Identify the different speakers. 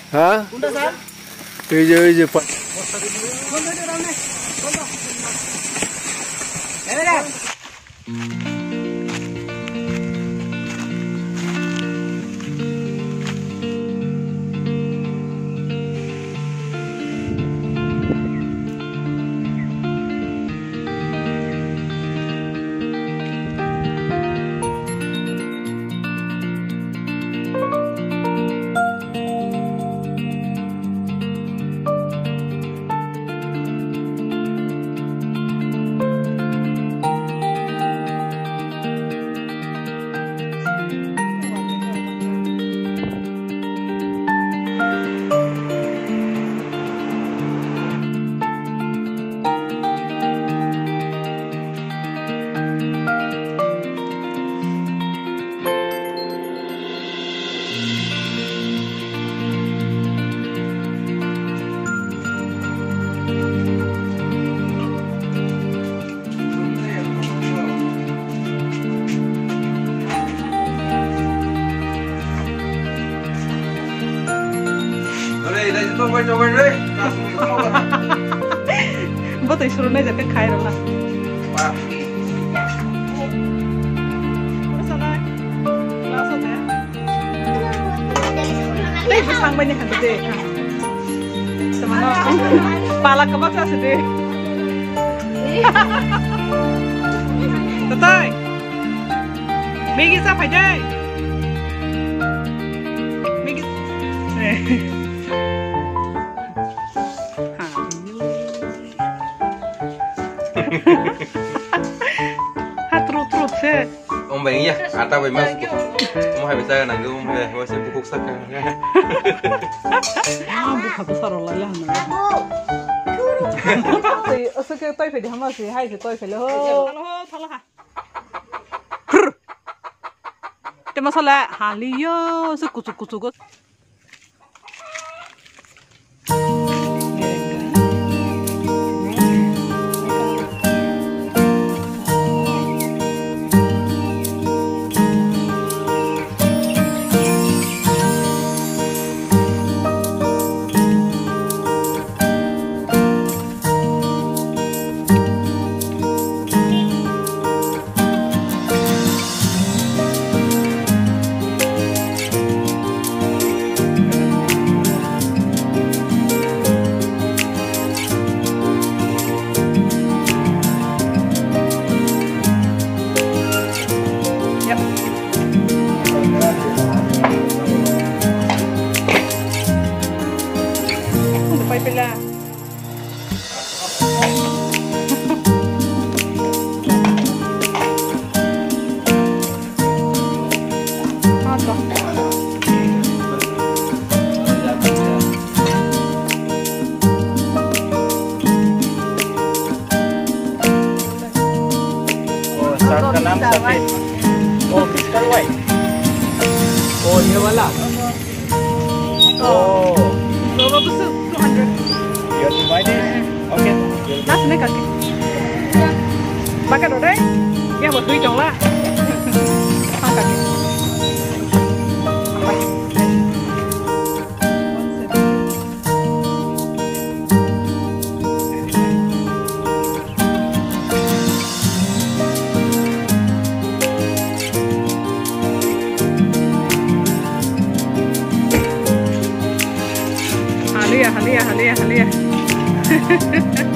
Speaker 1: Hah? Iya Pak.
Speaker 2: Betul suruh aja ke kaya lah. Langsung ya. Tapi sang banyak kan deh. Semana pala kebak sah deh. Tetai. Megi siapa aja? Megi. Trut sih.
Speaker 3: Ông bé nhá, tao về mang ông hay bị sao nàng ông về, tôi sẽ buộc sắc cái.
Speaker 2: Buộc sao rồi lại hả? Thì cái tôi phải đi ham gì hay thì tôi phải lo. Thằng hả? Thế mà sao lại hà lý yo, sự cút cút.
Speaker 1: Oh, fiscal white. Oh, ini wala. Oh.
Speaker 2: Berapa besar? 200.
Speaker 1: You divided? Okay.
Speaker 2: Nas nih kaki. Pakai deh. Ya buat duit dong lah. Pakai. Hahaha.